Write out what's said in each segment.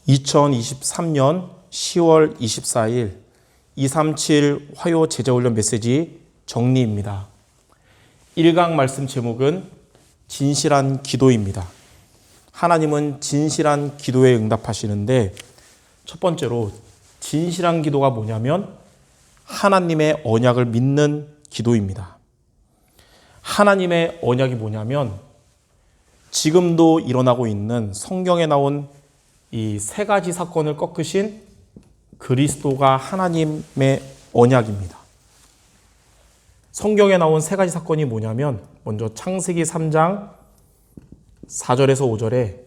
2023년 10월 24일 237 화요 제자훈련 메시지 정리입니다. 1강 말씀 제목은 진실한 기도입니다. 하나님은 진실한 기도에 응답하시는데 첫 번째로 진실한 기도가 뭐냐면 하나님의 언약을 믿는 기도입니다. 하나님의 언약이 뭐냐면 지금도 일어나고 있는 성경에 나온 이 세 가지 사건을 꺾으신 그리스도가 하나님의 언약입니다. 성경에 나온 세 가지 사건이 뭐냐면 먼저 창세기 3장 4절에서 5절에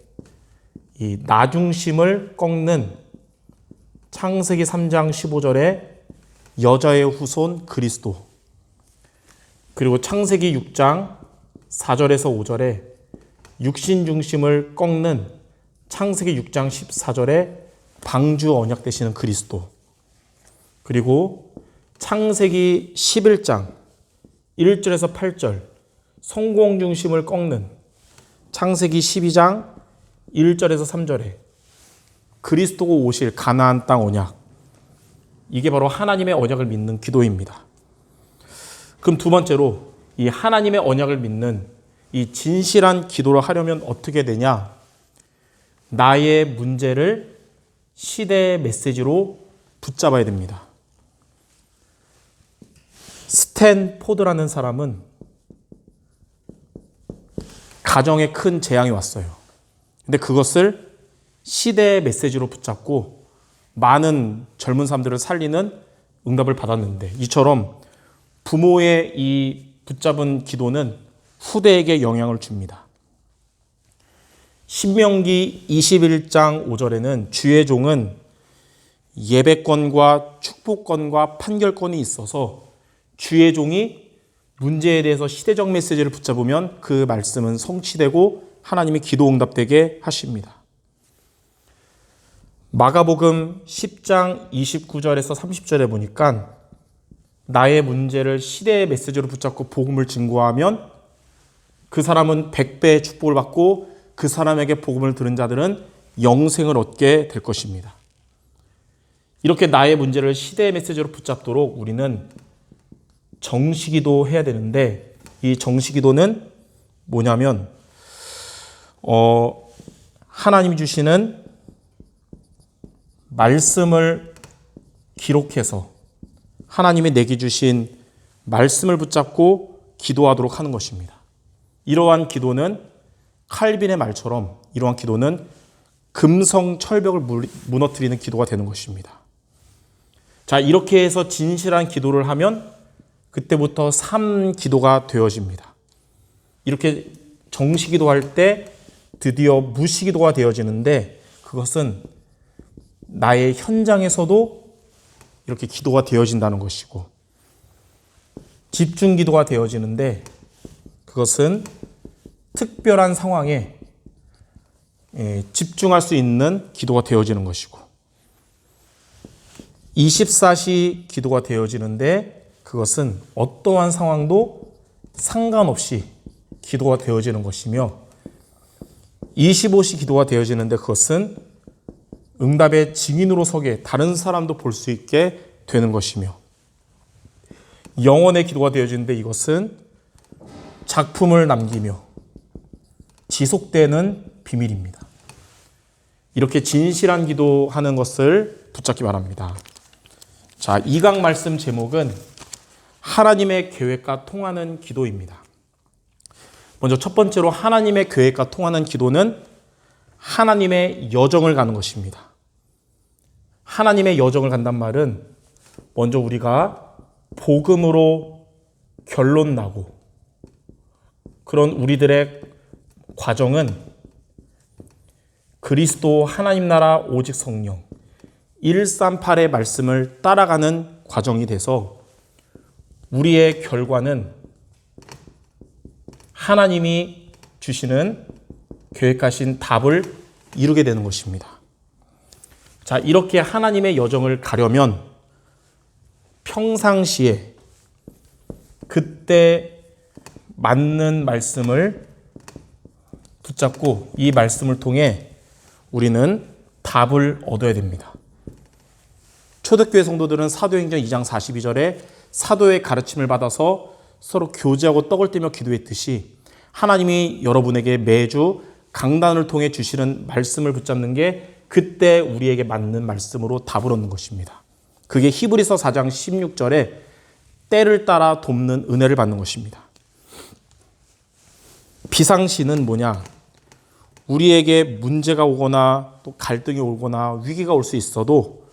이 나중심을 꺾는 창세기 3장 15절에 여자의 후손 그리스도, 그리고 창세기 6장 4절에서 5절에 육신 중심을 꺾는 창세기 6장 14절에 방주 언약 되시는 그리스도, 그리고 창세기 11장 1절에서 8절 성공 중심을 꺾는 창세기 12장 1절에서 3절에 그리스도가 오실 가나안 땅 언약, 이게 바로 하나님의 언약을 믿는 기도입니다. 그럼 두 번째로 이 하나님의 언약을 믿는 이 진실한 기도를 하려면 어떻게 되냐? 나의 문제를 시대의 메시지로 붙잡아야 됩니다. 스탠포드라는 사람은 가정에 큰 재앙이 왔어요. 근데 그것을 시대의 메시지로 붙잡고 많은 젊은 사람들을 살리는 응답을 받았는데, 이처럼 부모의 이 붙잡은 기도는 후대에게 영향을 줍니다. 신명기 21장 5절에는 주의 종은 예배권과 축복권과 판결권이 있어서 주의 종이 문제에 대해서 시대적 메시지를 붙잡으면 그 말씀은 성취되고 하나님이 기도 응답되게 하십니다. 마가복음 10장 29절에서 30절에 보니까 나의 문제를 시대의 메시지로 붙잡고 복음을 증거하면 그 사람은 100배의 축복을 받고 그 사람에게 복음을 들은 자들은 영생을 얻게 될 것입니다. 이렇게 나의 문제를 시대의 메시지로 붙잡도록 우리는 정시기도 해야 되는데, 이 정시기도는 뭐냐면 하나님이 주시는 말씀을 기록해서 하나님이 내게 주신 말씀을 붙잡고 기도하도록 하는 것입니다. 이러한 기도는 칼빈의 말처럼 이러한 기도는 금성 철벽을 무너뜨리는 기도가 되는 것입니다. 자, 이렇게 해서 진실한 기도를 하면 그때부터 삼기도가 되어집니다. 이렇게 정시기도할 때 드디어 무시기도가 되어지는데, 그것은 나의 현장에서도 이렇게 기도가 되어진다는 것이고, 집중기도가 되어지는데 그것은 특별한 상황에 집중할 수 있는 기도가 되어지는 것이고, 24시 기도가 되어지는데 그것은 어떠한 상황도 상관없이 기도가 되어지는 것이며, 25시 기도가 되어지는데 그것은 응답의 증인으로 서게 다른 사람도 볼 수 있게 되는 것이며, 영원의 기도가 되어지는데 이것은 작품을 남기며 지속되는 비밀입니다. 이렇게 진실한 기도하는 것을 붙잡기 바랍니다. 자, 2강 말씀 제목은 하나님의 계획과 통하는 기도입니다. 먼저 첫 번째로 하나님의 계획과 통하는 기도는 하나님의 여정을 가는 것입니다. 하나님의 여정을 간단 말은 먼저 우리가 복음으로 결론 나고, 그런 우리들의 과정은 그리스도 하나님 나라 오직 성령 138의 말씀을 따라가는 과정이 돼서 우리의 결과는 하나님이 주시는 계획하신 답을 이루게 되는 것입니다. 자, 이렇게 하나님의 여정을 가려면 평상시에 그때 맞는 말씀을 붙잡고 이 말씀을 통해 우리는 답을 얻어야 됩니다. 초대교회 성도들은 사도행전 2장 42절에 사도의 가르침을 받아서 서로 교제하고 떡을 떼며 기도했듯이 하나님이 여러분에게 매주 강단을 통해 주시는 말씀을 붙잡는 게 그때 우리에게 맞는 말씀으로 답을 얻는 것입니다. 그게 히브리서 4장 16절에 때를 따라 돕는 은혜를 받는 것입니다. 비상시는 뭐냐? 우리에게 문제가 오거나 또 갈등이 오거나 위기가 올 수 있어도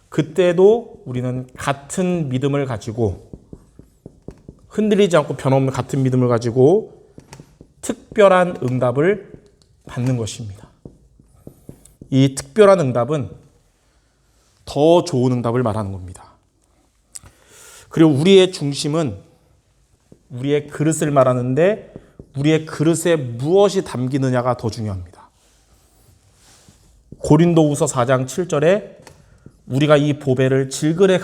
그때도 우리는 같은 믿음을 가지고 흔들리지 않고 변함없는 같은 믿음을 가지고 특별한 응답을 받는 것입니다. 이 특별한 응답은 더 좋은 응답을 말하는 겁니다. 그리고 우리의 중심은 우리의 그릇을 말하는데 우리의 그릇에 무엇이 담기느냐가 더 중요합니다. 고린도후서 4장 7절에 우리가 이 보배를 질그릇에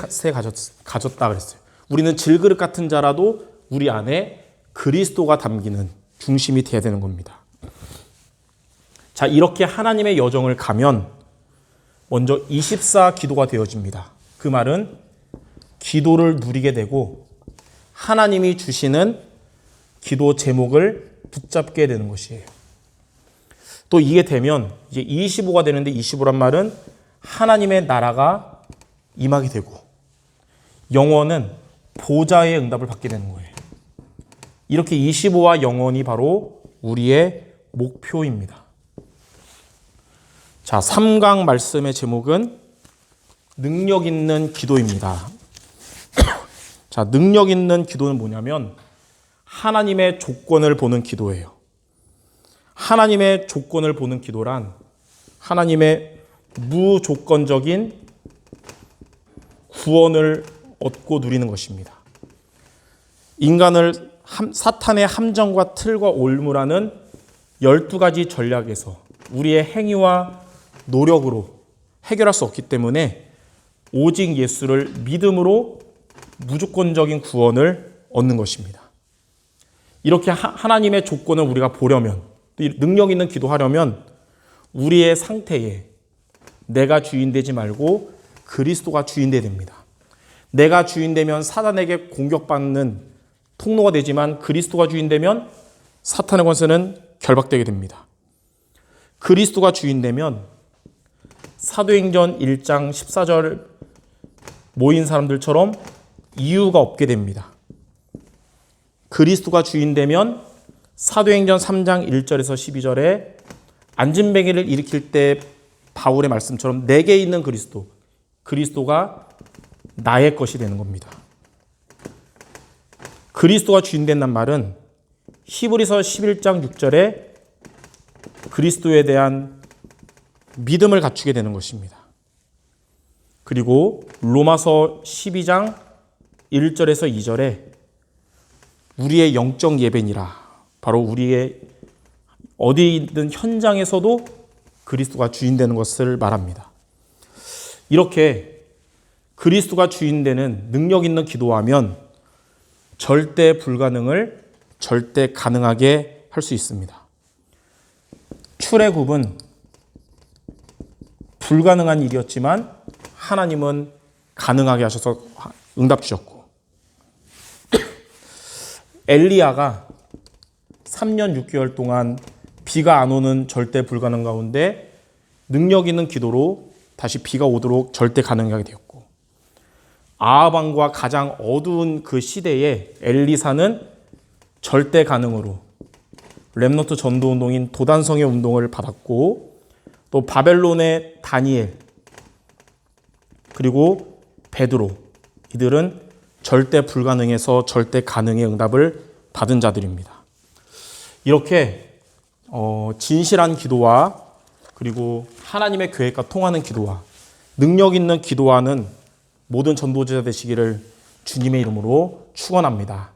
가졌다 그랬어요. 우리는 질그릇 같은 자라도 우리 안에 그리스도가 담기는 중심이 되어야 되는 겁니다. 자, 이렇게 하나님의 여정을 가면 먼저 24 기도가 되어집니다. 그 말은 기도를 누리게 되고 하나님이 주시는 기도 제목을 붙잡게 되는 것이에요. 또 이게 되면 이제 25가 되는데 25란 말은 하나님의 나라가 임하게 되고 영원은 보좌의 응답을 받게 되는 거예요. 이렇게 25와 영원이 바로 우리의 목표입니다. 자, 3강 말씀의 제목은 능력 있는 기도입니다. 자, 능력 있는 기도는 뭐냐면 하나님의 조건을 보는 기도예요. 하나님의 조건을 보는 기도란 하나님의 무조건적인 구원을 얻고 누리는 것입니다. 인간을 사탄의 함정과 틀과 올무라는 12가지 전략에서 우리의 행위와 노력으로 해결할 수 없기 때문에 오직 예수를 믿음으로 무조건적인 구원을 얻는 것입니다. 이렇게 하나님의 조건을 우리가 보려면, 능력 있는 기도하려면 우리의 상태에 내가 주인 되지 말고 그리스도가 주인 되야 됩니다. 내가 주인 되면 사단에게 공격받는 통로가 되지만 그리스도가 주인 되면 사탄의 권세는 결박되게 됩니다. 그리스도가 주인 되면 사도행전 1장 14절 모인 사람들처럼 이유가 없게 됩니다. 그리스도가 주인 되면 사도행전 3장 1절에서 12절에 안진뱅이를 일으킬 때 바울의 말씀처럼 내게 있는 그리스도가 나의 것이 되는 겁니다. 그리스도가 주인 된다는 말은 히브리서 11장 6절에 그리스도에 대한 믿음을 갖추게 되는 것입니다. 그리고 로마서 12장 1절에서 2절에 우리의 영적 예배니라, 바로 우리의 어디 있는 현장에서도 그리스도가 주인 되는 것을 말합니다. 이렇게 그리스도가 주인 되는 능력 있는 기도하면 절대 불가능을 절대 가능하게 할 수 있습니다. 출애굽은 불가능한 일이었지만 하나님은 가능하게 하셔서 응답 주셨고, 엘리야가 3년 6개월 동안 비가 안 오는 절대 불가능 가운데 능력 있는 기도로 다시 비가 오도록 절대 가능하게 되었고, 아합 왕과 가장 어두운 그 시대에 엘리사는 절대 가능으로 렘노트 전도 운동인 도단성의 운동을 받았고, 또 바벨론의 다니엘 그리고 베드로, 이들은 절대 불가능에서 절대 가능의 응답을 받은 자들입니다. 이렇게 진실한 기도와 그리고 하나님의 계획과 통하는 기도와 능력 있는 기도하는 모든 전도자 되시기를 주님의 이름으로 축원합니다.